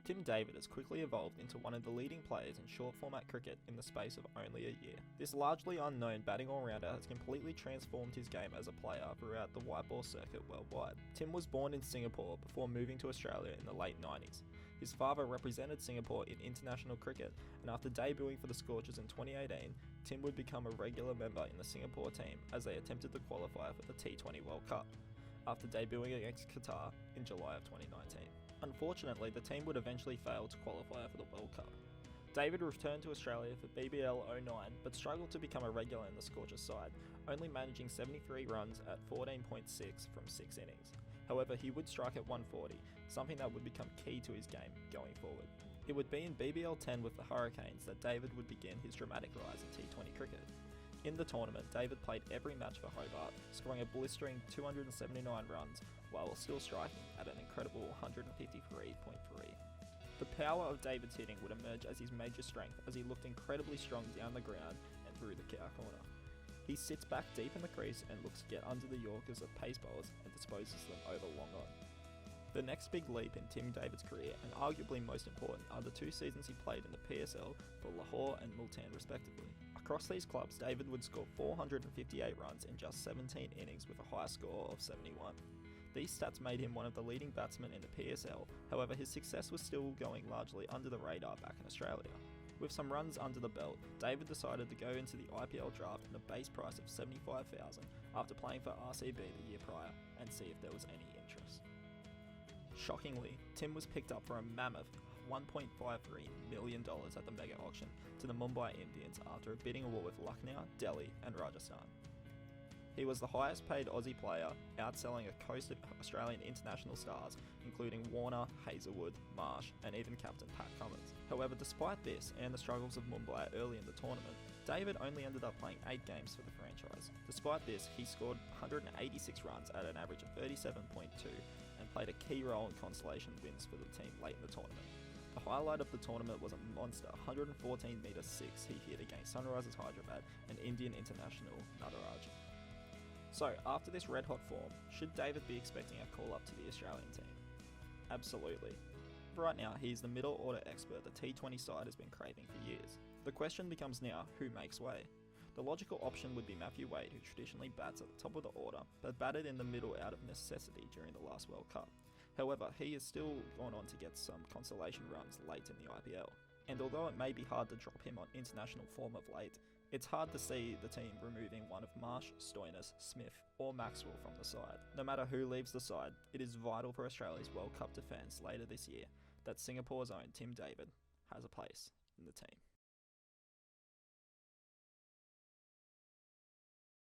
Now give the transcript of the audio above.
Tim David has quickly evolved into one of the leading players in short format cricket in the space of only a year. This largely unknown batting all-rounder has completely transformed his game as a player throughout the white ball circuit worldwide. Tim was born in Singapore before moving to Australia in the late 90s. His father represented Singapore in international cricket, and after debuting for the Scorchers in 2018, Tim would become a regular member in the Singapore team as they attempted to qualify for the T20 World Cup, after debuting against Qatar in July of 2019. Unfortunately, the team would eventually fail to qualify for the World Cup. David returned to Australia for BBL 09 but struggled to become a regular in the Scorchers side, only managing 73 runs at 14.6 from 6 innings. However, he would strike at 140, something that would become key to his game going forward. It would be in BBL 10 with the Hurricanes that David would begin his dramatic rise in T20 cricket. In the tournament, David played every match for Hobart, scoring a blistering 279 runs while still striking at an incredible 153.3. The power of David's hitting would emerge as his major strength as he looked incredibly strong down the ground and through the cow corner. He sits back deep in the crease and looks to get under the Yorkers of pace bowlers and disposes them over long on. The next big leap in Tim David's career, and arguably most important, are the 2 seasons he played in the PSL for Lahore and Multan respectively. Across these clubs, David would score 458 runs in just 17 innings with a high score of 71. These stats made him one of the leading batsmen in the PSL, however his success was still going largely under the radar back in Australia. With some runs under the belt, David decided to go into the IPL draft at a base price of $75,000 after playing for RCB the year prior and see if there was any interest. Shockingly, Tim was picked up for a mammoth $1.53 million at the mega auction to the Mumbai Indians after a bidding war with Lucknow, Delhi and Rajasthan. He was the highest paid Aussie player, outselling a host of Australian international stars, including Warner, Hazelwood, Marsh, and even captain Pat Cummins. However, despite this and the struggles of Mumbai early in the tournament, David only ended up playing 8 games for the franchise. Despite this, he scored 186 runs at an average of 37.2 and played a key role in consolation wins for the team late in the tournament. The highlight of the tournament was a monster 114m 6 he hit against Sunrisers Hyderabad and Indian international Nataraj. So, after this red hot form, should David be expecting a call up to the Australian team? Absolutely. Right now, he is the middle order expert the T20 side has been craving for years. The question becomes now, who makes way? The logical option would be Matthew Wade, who traditionally bats at the top of the order, but batted in the middle out of necessity during the last World Cup. However, he has still gone on to get some consolation runs late in the IPL. And although it may be hard to drop him on international form of late, it's hard to see the team removing one of Marsh, Stoinis, Smith or Maxwell from the side. No matter who leaves the side, it is vital for Australia's World Cup defence later this year that Singapore's own Tim David has a place in the team.